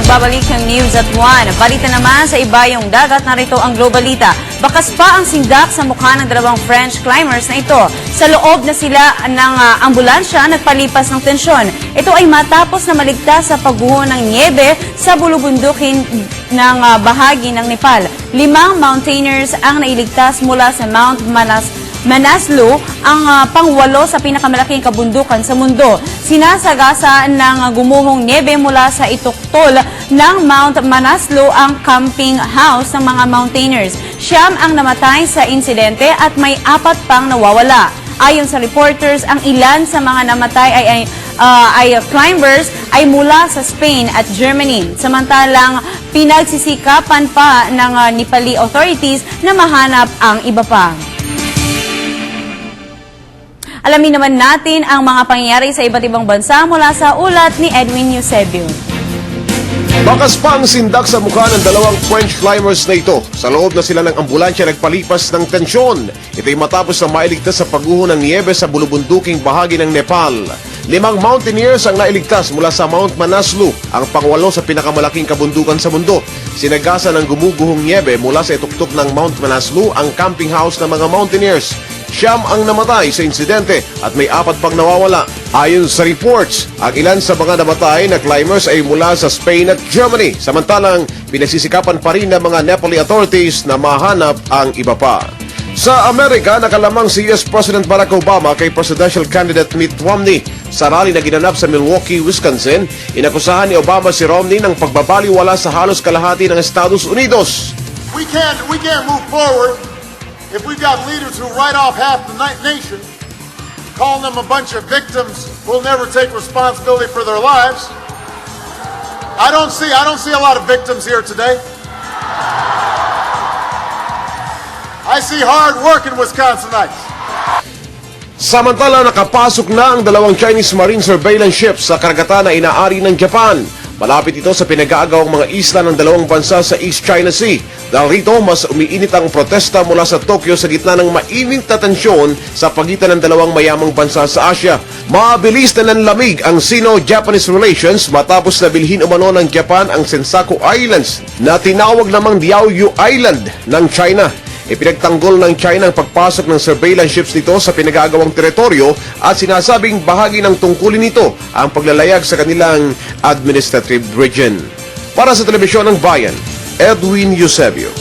nagbabalik ng News at 1. Balita naman sa ibayong dagat, narito ang Globalita. Bakas pa ang sindak sa mukha ng dalawang French climbers na ito. Sa loob na sila ng ambulansya, nagpalipas ng tensyon. Ito ay matapos na maligtas sa pagguho ng niebe sa bulubundukin ng bahagi ng Nepal. 5 mountaineers ang nailigtas mula sa Mount Manaslu, ang pangwalo sa pinakamalaking kabundukan sa mundo. Sinasagasa ng gumuhong niebe mula sa ituktol ng Mount Manaslu ang camping house ng mga mountaineers. 9 ang namatay sa insidente at may 4 pang nawawala. Ayon sa reporters, ang ilan sa mga namatay ay climbers ay mula sa Spain at Germany. Samantalang pinagsisikapan pa ng Nepali authorities na mahanap ang iba pa. Alamin naman natin ang mga pangyayari sa iba't ibang bansa mula sa ulat ni Edwin Eusebio. Bakas pa ang sindak sa mukha ng dalawang French climbers na ito. Sa loob na sila ng ambulansya nagpalipas ng tensyon. Ito'y matapos na mailigtas sa pagguho ng niebe sa bulubunduking bahagi ng Nepal. 5 mountaineers ang nailigtas mula sa Mount Manaslu, ang pangwalo sa pinakamalaking kabundukan sa mundo. Sinagasa ng gumuguhong niebe mula sa ituktok ng Mount Manaslu ang camping house ng mga mountaineers. 9 ang namatay sa insidente at may 4 pang nawawala. Ayon sa reports, ang ilan sa mga namatay na climbers ay mula sa Spain at Germany. Samantalang pinagsisikapan pa rin ng mga Nepali authorities na mahanap ang iba pa. Sa Amerika, nakalamang si US President Barack Obama kay presidential candidate Mitt Romney. Sa rally na ginanap sa Milwaukee, Wisconsin, inakusahan ni Obama si Romney ng pagbabaliwala sa halos kalahati ng Estados Unidos. We can't move forward if we've got leaders who write off half the nation, calling them a bunch of victims who'll never take responsibility for their lives. I don't see a lot of victims here today. I see hard-working Wisconsinites. Samantala, nakapasok na ang dalawang Chinese Marine surveillance ships sa karagatan na inaari ng Japan. Malapit ito sa pinag-aagawang mga isla ng dalawang bansa sa East China Sea. Dahil rito, mas umiinit ang protesta mula sa Tokyo sa gitna ng mainit na tensyon sa pagitan ng dalawang mayamang bansa sa Asia. Mabilis na nanlamig ang Sino-Japanese relations matapos na bilhin umano ng Japan ang Senkaku Islands na tinawag namang Diaoyu Island ng China. Ipinagtanggol ng China ang pagpasok ng surveillance ships nito sa pinag-aagawang teritoryo at sinasabing bahagi ng tungkulin nito ang paglalayag sa kanilang administrative region. Para sa Telebisyon ng Bayan, Edwin Eusebio.